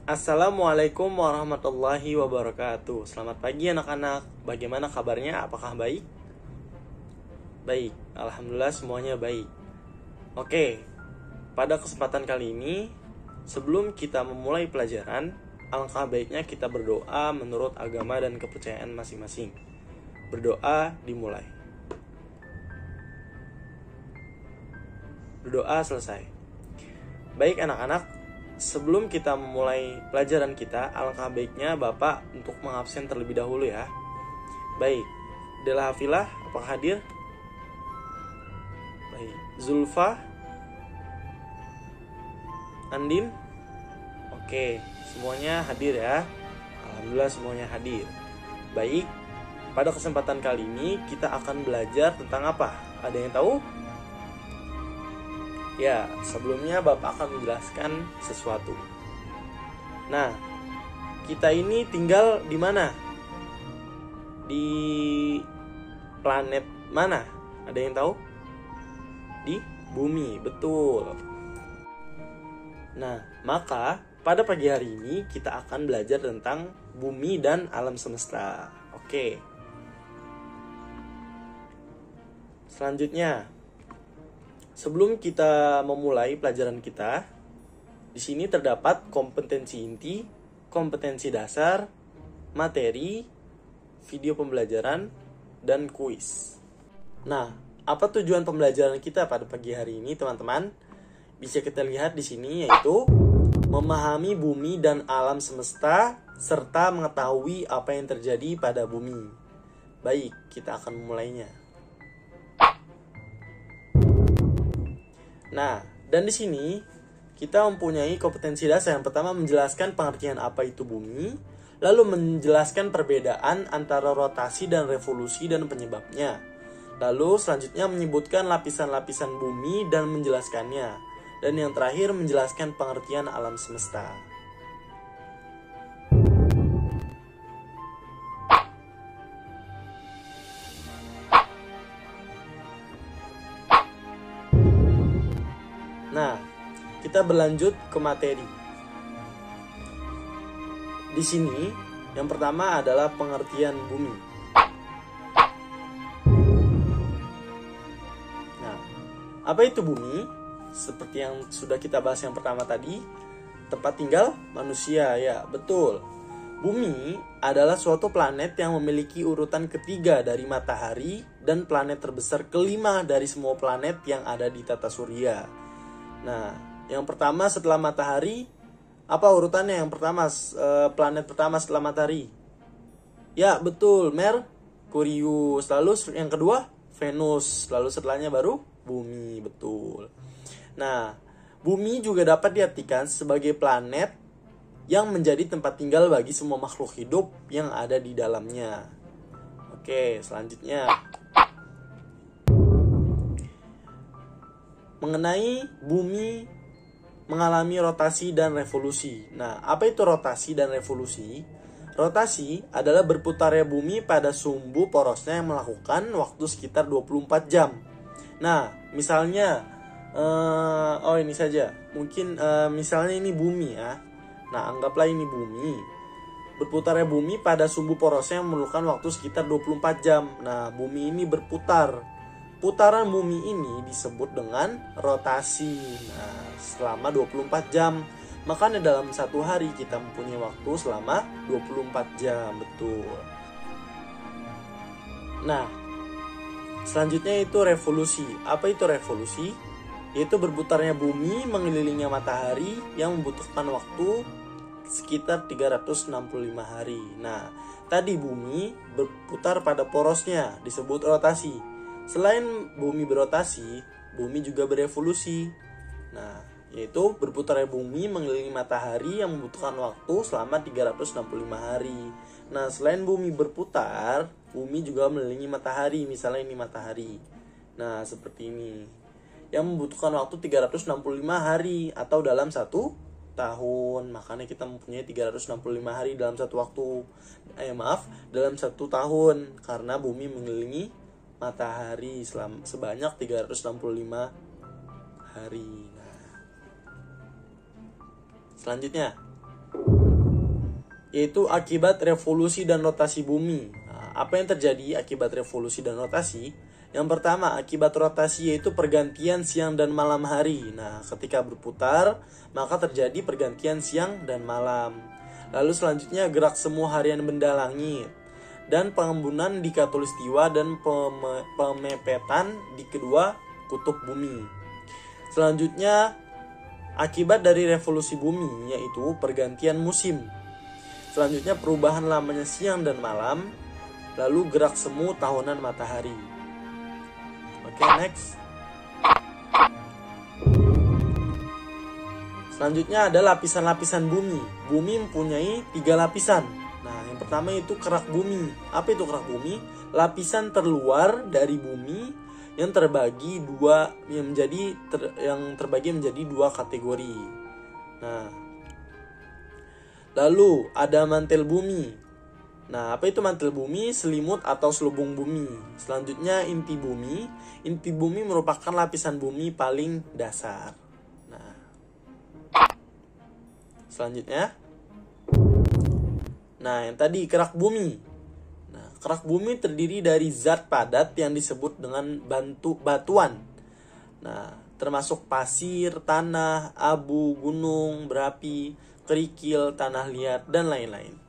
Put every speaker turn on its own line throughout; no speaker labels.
Assalamualaikum warahmatullahi wabarakatuh. Selamat pagi anak-anak. Bagaimana kabarnya? Apakah baik? Baik, alhamdulillah semuanya baik. Oke, pada kesempatan kali ini, sebelum kita memulai pelajaran, alangkah baiknya kita berdoa menurut agama dan kepercayaan masing-masing. Berdoa dimulai. Berdoa selesai. Baik anak-anak, sebelum kita memulai pelajaran kita, alangkah baiknya Bapak untuk mengabsen terlebih dahulu ya. Baik, Dela Hafilah, apakah hadir? Baik, Zulfa, Andin, oke, semuanya hadir ya. Alhamdulillah semuanya hadir. Baik, pada kesempatan kali ini kita akan belajar tentang apa? Ada yang tahu? Ya, sebelumnya Bapak akan menjelaskan sesuatu. Nah, kita ini tinggal di mana? Di planet mana? Ada yang tahu? Di bumi, betul. Nah, maka pada pagi hari ini kita akan belajar tentang bumi dan alam semesta. Oke. Selanjutnya, sebelum kita memulai pelajaran kita, di sini terdapat kompetensi inti, kompetensi dasar, materi, video pembelajaran, dan kuis. Nah, apa tujuan pembelajaran kita pada pagi hari ini, teman-teman? Bisa kita lihat di sini, yaitu memahami bumi dan alam semesta serta mengetahui apa yang terjadi pada bumi. Baik, kita akan memulainya. Nah, dan di sini kita mempunyai kompetensi dasar. Yang pertama menjelaskan pengertian apa itu bumi, lalu menjelaskan perbedaan antara rotasi dan revolusi dan penyebabnya. Lalu selanjutnya menyebutkan lapisan-lapisan bumi dan menjelaskannya. Dan yang terakhir menjelaskan pengertian alam semesta. Nah, kita berlanjut ke materi. Di sini, yang pertama adalah pengertian bumi. Nah, apa itu bumi? Seperti yang sudah kita bahas yang pertama tadi, tempat tinggal manusia, ya, betul. Bumi adalah suatu planet yang memiliki urutan ketiga dari matahari dan planet terbesar kelima dari semua planet yang ada di tata surya. Nah, yang pertama setelah matahari, apa urutannya yang pertama, planet pertama setelah matahari? Ya, betul, Merkurius. Lalu yang kedua, Venus. Lalu setelahnya baru bumi, betul. Nah, bumi juga dapat diartikan sebagai planet yang menjadi tempat tinggal bagi semua makhluk hidup yang ada di dalamnya. Oke, selanjutnya. Mengenai bumi mengalami rotasi dan revolusi. Nah, apa itu rotasi dan revolusi? Rotasi adalah berputarnya bumi pada sumbu porosnya yang melakukan waktu sekitar 24 jam. Nah, misalnya, ini saja. Mungkin misalnya ini bumi ya. Nah, anggaplah ini bumi. Berputarnya bumi pada sumbu porosnya yang memerlukan waktu sekitar 24 jam. Nah, bumi ini berputar. Putaran bumi ini disebut dengan rotasi. Nah, selama 24 jam. Makanya dalam satu hari kita mempunyai waktu selama 24 jam, betul. Nah, selanjutnya itu revolusi. Apa itu revolusi? Yaitu berputarnya bumi mengelilingi matahari yang membutuhkan waktu sekitar 365 hari. Nah, tadi bumi berputar pada porosnya disebut rotasi. Selain bumi berotasi, bumi juga berevolusi. Nah, yaitu berputarnya bumi mengelilingi matahari yang membutuhkan waktu selama 365 hari. Nah, selain bumi berputar, bumi juga mengelilingi matahari. Misalnya ini matahari. Nah, seperti ini. Yang membutuhkan waktu 365 hari atau dalam satu tahun. Makanya kita mempunyai 365 hari dalam satu waktu. Dalam satu tahun. Karena bumi mengelilingi matahari sebanyak 365 hari. Nah, selanjutnya yaitu akibat revolusi dan rotasi bumi. Nah, apa yang terjadi akibat revolusi dan rotasi? Yang pertama, akibat rotasi yaitu pergantian siang dan malam hari. Nah, ketika berputar, maka terjadi pergantian siang dan malam. Lalu selanjutnya gerak semu harian benda langit dan pengembunan di khatulistiwa dan pemepetan di kedua kutub bumi. Selanjutnya, akibat dari revolusi bumi yaitu pergantian musim. Selanjutnya perubahan lamanya siang dan malam, lalu gerak semu tahunan matahari. Oke, next. Selanjutnya ada lapisan-lapisan bumi. Bumi mempunyai 3 lapisan. Nah, yang pertama itu kerak bumi. Apa itu kerak bumi? Lapisan terluar dari bumi yang terbagi menjadi 2 kategori. Nah, lalu ada mantel bumi. Nah, apa itu mantel bumi? Selimut atau selubung bumi. Selanjutnya inti bumi. Inti bumi merupakan lapisan bumi paling dasar. Nah, selanjutnya. Nah, yang tadi kerak bumi. Nah, kerak bumi terdiri dari zat padat yang disebut dengan batuan. Nah, termasuk pasir, tanah, abu, gunung, berapi, kerikil, tanah liat, dan lain-lain.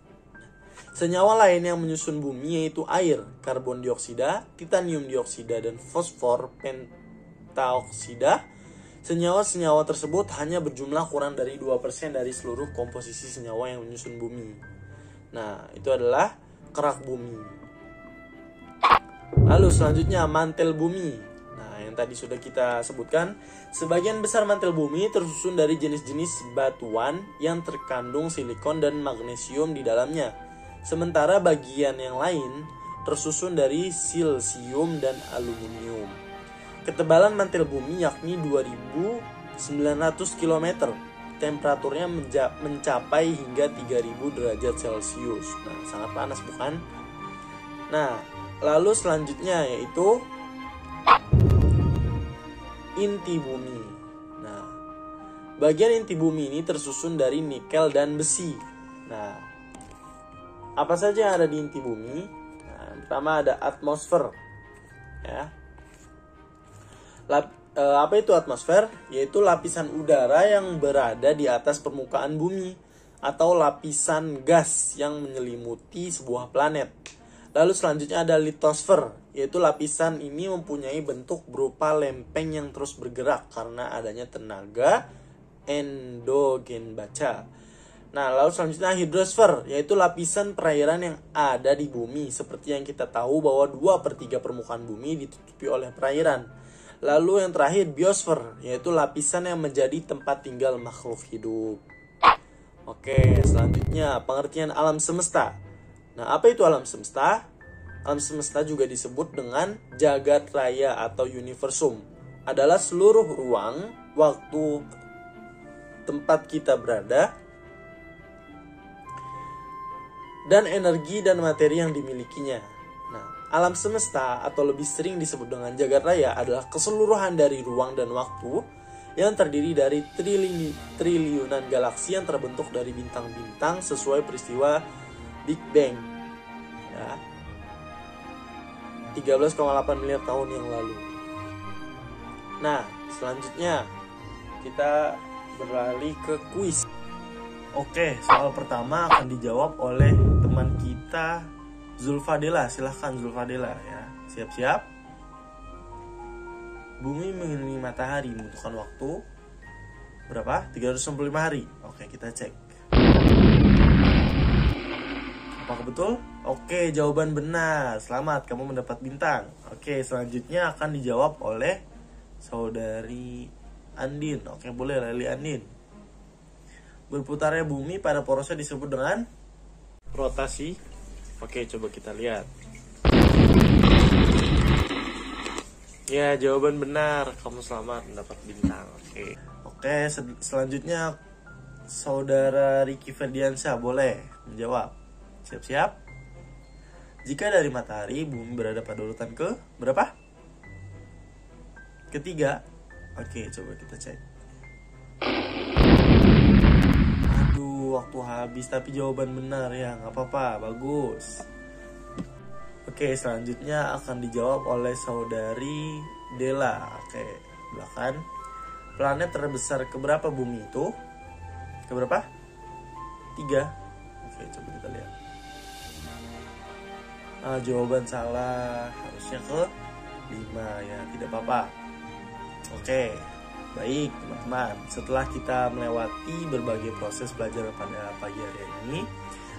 Senyawa lain yang menyusun bumi yaitu air, karbon dioksida, titanium dioksida, dan fosfor pentaoksida. Senyawa-senyawa tersebut hanya berjumlah kurang dari 2% dari seluruh komposisi senyawa yang menyusun bumi. Nah, itu adalah kerak bumi. Lalu selanjutnya mantel bumi. Yang tadi sudah kita sebutkan, sebagian besar mantel bumi tersusun dari jenis-jenis batuan yang terkandung silikon dan magnesium di dalamnya. Sementara bagian yang lain tersusun dari silsium dan aluminium. Ketebalan mantel bumi yakni 2.900 km. Temperaturnya mencapai hingga 3.000 derajat Celcius. Nah, sangat panas bukan? Nah, lalu selanjutnya yaitu inti bumi. Nah, bagian inti bumi ini tersusun dari nikel dan besi. Nah, apa saja yang ada di inti bumi? Nah, yang pertama ada atmosfer. Ya. Apa itu atmosfer? Yaitu lapisan udara yang berada di atas permukaan bumi atau lapisan gas yang menyelimuti sebuah planet. Lalu selanjutnya ada litosfer, yaitu lapisan ini mempunyai bentuk berupa lempeng yang terus bergerak karena adanya tenaga endogen baja. Nah, lalu selanjutnya hidrosfer, yaitu lapisan perairan yang ada di bumi. Seperti yang kita tahu bahwa 2/3 permukaan bumi ditutupi oleh perairan. Lalu yang terakhir biosfer, yaitu lapisan yang menjadi tempat tinggal makhluk hidup. Oke, selanjutnya pengertian alam semesta. Nah, apa itu alam semesta? Alam semesta juga disebut dengan jagat raya atau universum. Adalah seluruh ruang, waktu, tempat kita berada, dan energi dan materi yang dimilikinya. Nah, alam semesta atau lebih sering disebut dengan jagat raya adalah keseluruhan dari ruang dan waktu yang terdiri dari triliunan galaksi yang terbentuk dari bintang-bintang sesuai peristiwa Big Bang. Ya. 13,8 miliar tahun yang lalu. Nah, selanjutnya kita beralih ke kuis. Oke, soal pertama akan dijawab oleh teman kita Zulfadela. Silahkan Zulfadela ya. Siap-siap. Bumi mengelilingi matahari membutuhkan waktu berapa? 365 hari. Oke, kita cek. Apakah betul? Oke, jawaban benar. Selamat, kamu mendapat bintang. Oke, selanjutnya akan dijawab oleh saudari Andin. Oke, boleh Leli Andin. Berputarnya bumi pada porosnya disebut dengan rotasi. Oke, coba kita lihat. Ya, jawaban benar. Kamu selamat mendapat bintang. Oke, selanjutnya saudara Ricky Ferdiansyah boleh menjawab. Siap-siap. Jika dari matahari, bumi berada pada urutan ke berapa? Ketiga. Oke, coba kita cek. Aduh, waktu habis, tapi jawaban benar ya, nggak apa-apa, bagus. Oke, selanjutnya akan dijawab oleh saudari Dela. Oke, silakan. Planet terbesar keberapa bumi itu? Keberapa? 3. Oke, coba kita lihat. Jawaban salah, harusnya ke 5 ya, tidak apa-apa. Oke, baik teman-teman. Setelah kita melewati berbagai proses pelajaran pada pagi hari ini,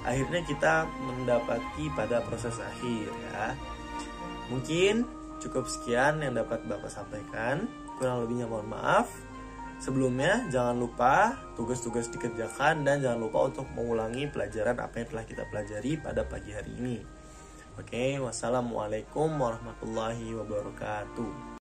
akhirnya kita mendapati pada proses akhir ya. Mungkin cukup sekian yang dapat Bapak sampaikan. Kurang lebihnya mohon maaf. Sebelumnya jangan lupa tugas-tugas dikerjakan dan jangan lupa untuk mengulangi pelajaran apa yang telah kita pelajari pada pagi hari ini. Oke, wassalamualaikum warahmatullahi wabarakatuh.